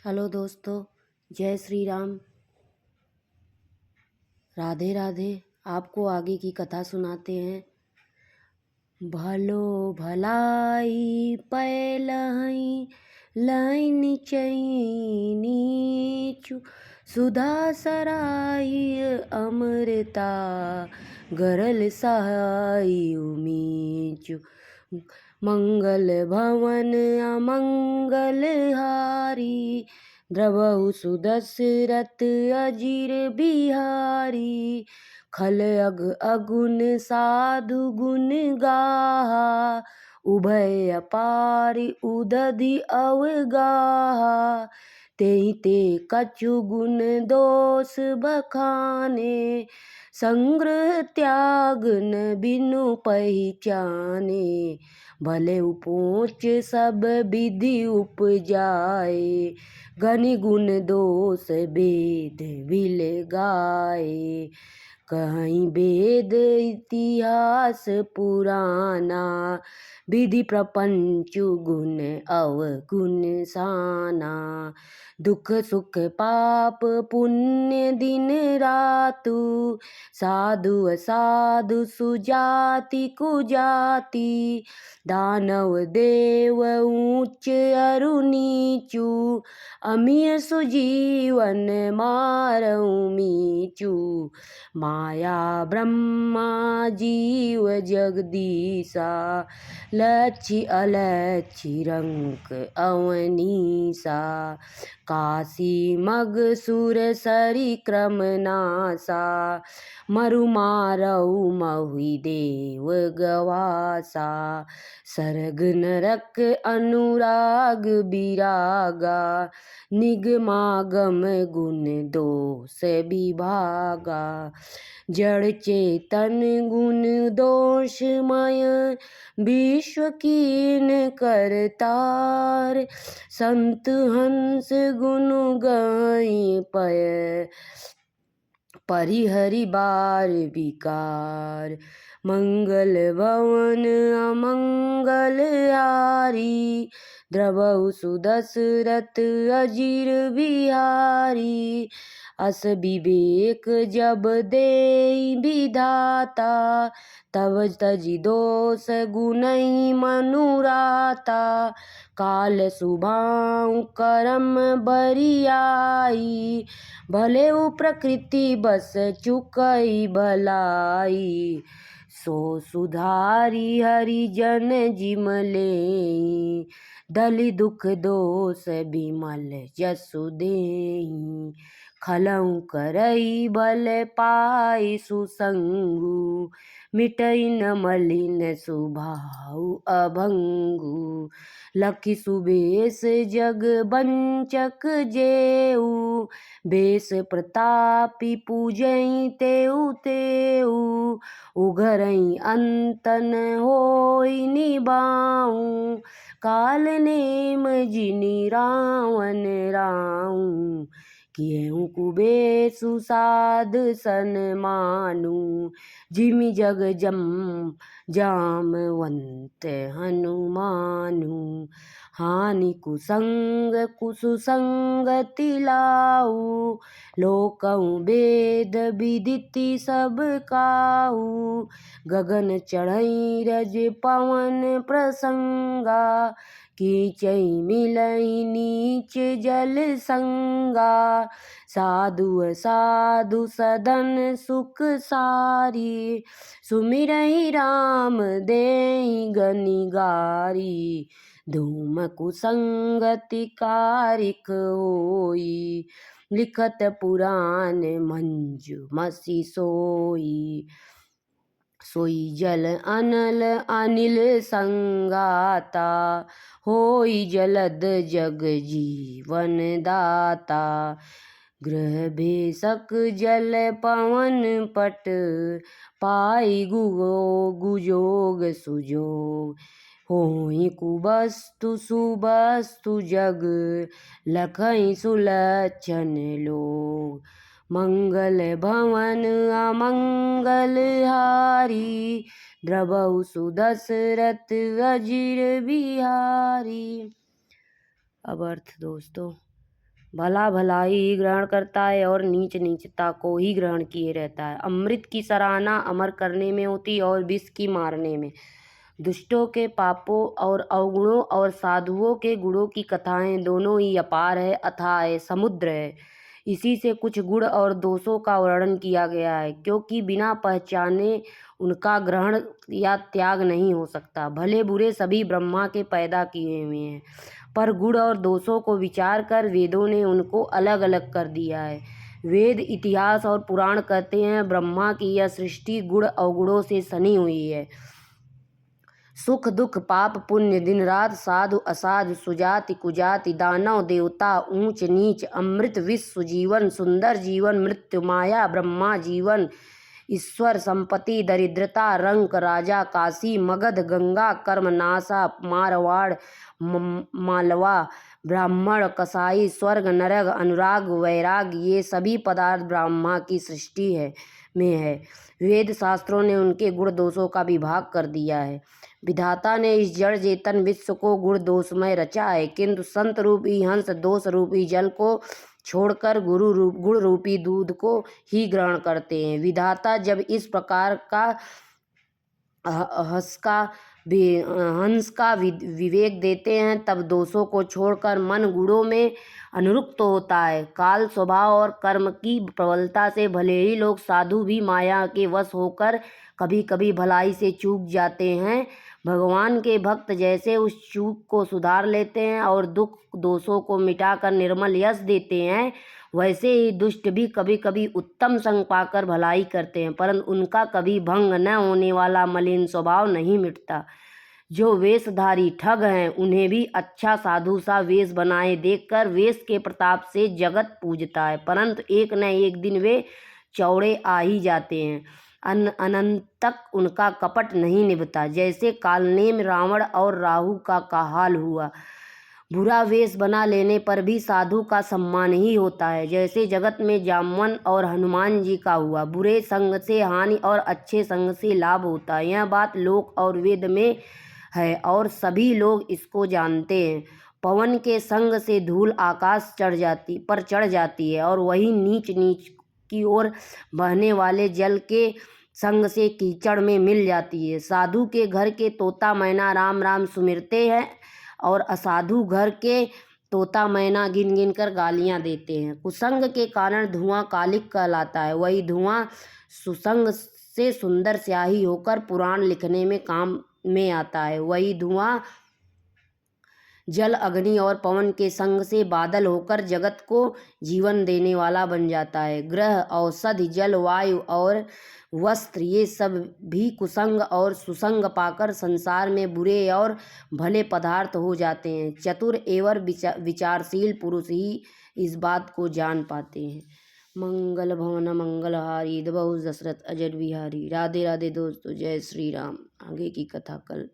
Hello दोस्तों, जय श्री राम, राधे राधे। आपको आगे की कथा सुनाते हैं। भलो भलाई पैलहई लाइन चैनीचु सुधा सराई अमृता गरल सहाई उमीचु मंगल भवन अमंगल हारी द्रवहु सुदशरथ अजीर बिहारी खल अग अगुन साधु गुण गाहा उभय अपारि उदधि अवगाहा तेहि ते कछु गुण दोष बखाने संग्रह त्याग न बिनु पहिचाने भले उपोच सब विधि उपजाए गनि गुण दोष वेद विल गाए कहीं वेद इतिहास पुराना विधि प्रपंच गुण अवगुण साना दुख सुख पाप पुण्य दिन रातु साधु असाधु सुजाति कुजाति दानव देव ऊंच अरु नीचु अमिय सुजीवन मारऊ मीचु माया ब्रह्मा जीव जगदीशा लक्ष्य अलक्ष्य रंक अवनीसा काशी मग सुर सरी क्रम नासा मरु मारऊ महुई देव गवासा सरग नरक अनुराग विरागा निगमागम गुण दोष विभागा जड़ चेतन गुण दोषमय विश्व कीन करतार संत हंस गुण गाय पय परिहरि बार विकार मंगल भवन अमंगल हारी द्रवहु सुदशरथ अजीर बिहारी अस विवेक जब देई विधाता तब तजि दोष गुणई मनुराता काल सुभाउ करम बरियाई भले उ प्रकृति बस चुकई भलाई सो सुधारी हरिजन जिमले दलि दुख दोष बिमल जसु देहि खलऊ करई बल पाई सुसंगु मिटई न मलिन सुभाउ अभंगु लखि सुबेश जग बंचक जेऊ बेस प्रतापी पूजई तेऊ तेऊ उघरई अंतन होई निबाऊ काल नेम जिनि रावण राऊ कियहु कुबेसु साध सन मानु जिमि जग जम जामवंत हनुमानु हानि कुसंग कुसुसंगति लाऊ लोकऊ वेद विदिति सब काहू गगन चढ़ई रज पवन प्रसंगा कीचई मिलई नीच जल संगा साधु असाधु सदन सुख सारी सुमिरहि राम देहि गनि गारी धूम कुसंगति कारिक होई लिखत पुराण मंजु मसी सोई सोई जल अनल अनिल संगाता होई जलद जग जीवन दाता ग्रह भेषक जल पवन पट पाई गुजोग सुजोग होई कुबस्तु सुबस्तु जग लखई सुलक्षण लोग मंगल भवन अमंगल हारी द्रवहु सुदशरथ अजीर बिहारी। अब अर्थ दोस्तों, भला भलाई ही ग्रहण करता है और नीच नीचता को ही ग्रहण किए रहता है। अमृत की सराहना अमर करने में होती और विष की मारने में। दुष्टों के पापों और अवगुणों और साधुओं के गुणों की कथाएं दोनों ही अपार है, अथाह है, समुद्र है। इसी से कुछ गुण और दोषों का वर्णन किया गया है, क्योंकि बिना पहचाने उनका ग्रहण या त्याग नहीं हो सकता। भले बुरे सभी ब्रह्मा के पैदा किए हुए हैं, पर गुण और दोषों को विचार कर वेदों ने उनको अलग अलग कर दिया है। वेद, इतिहास और पुराण कहते हैं ब्रह्मा की यह सृष्टि गुण अवगुणों से सनी हुई है। सुख दुख, पाप पुण्य, दिन रात, साधु असाधु, सुजाति कुजाति, दानव देवता, ऊंच नीच, अमृत विष, सुजीवन, सुंदर जीवन, मृत्यु, माया, ब्रह्मा, जीवन, ईश्वर, संपत्ति, दरिद्रता, रंक, राजा, काशी, मगध, गंगा, कर्मनाशा, मारवाड़, मालवा, ब्राह्मण, कसाई, स्वर्ग, नरक, अनुराग, वैराग, ये सभी पदार्थ ब्रह्मा की सृष्टि में है। वेद शास्त्रों ने उनके गुण दोषों का विभाग कर दिया है। विधाता ने इस जड़ चेतन विश्व को गुण दोषमय रचा है, किंतु संत रूपी हंस दोष रूपी जल को छोड़कर गुण रूपी दूध को ही ग्रहण करते हैं। विधाता जब इस प्रकार का हंस का विवेक देते हैं, तब दोषों को छोड़कर मन गुणों में अनुरक्त होता है। काल, स्वभाव और कर्म की प्रबलता से भले ही लोग साधु भी माया के वश होकर कभी कभी भलाई से चूक जाते हैं, भगवान के भक्त जैसे उस चूक को सुधार लेते हैं और दुख दोषों को मिटाकर निर्मल यश देते हैं, वैसे ही दुष्ट भी कभी कभी उत्तम संग पाकर भलाई करते हैं, परंतु उनका कभी भंग न होने वाला मलिन स्वभाव नहीं मिटता। जो वेशधारी ठग हैं, उन्हें भी अच्छा साधु सा वेश बनाए देखकर वेश के प्रताप से जगत पूजता है, परंतु एक न एक दिन वे चौड़े आ ही जाते हैं। अनंत तक उनका कपट नहीं निभता। जैसे कालनेम रावण और राहु का हाल हुआ। बुरा वेश बना लेने पर भी साधु का सम्मान ही होता है, जैसे जगत में जामवन और हनुमान जी का हुआ। बुरे संग से हानि और अच्छे संग से लाभ होता है, यह बात लोक और वेद में है और सभी लोग इसको जानते हैं। पवन के संग से धूल आकाश चढ़ जाती है और वही नीच नीच की ओर बहने वाले जल के संग से कीचड़ में मिल जाती है। साधु के घर के तोता मैना राम राम सुमिरते हैं और असाधु घर के तोता मैना गिन गिन कर गालियां देते हैं। कुसंग के कारण धुआं कालिक कहलाता है, वही धुआं सुसंग से सुंदर स्याही होकर पुराण लिखने में काम में आता है। वही धुआं जल, अग्नि और पवन के संग से बादल होकर जगत को जीवन देने वाला बन जाता है। ग्रह, औषधि, जल, वायु और वस्त्र, ये सब भी कुसंग और सुसंग पाकर संसार में बुरे और भले पदार्थ हो जाते हैं। चतुर एवं विचारशील पुरुष ही इस बात को जान पाते हैं। मंगल भवन मंगलहारी, बहु दशरथ अजर बिहारी। राधे राधे दोस्तों, जय श्री राम। आगे की कथा कल।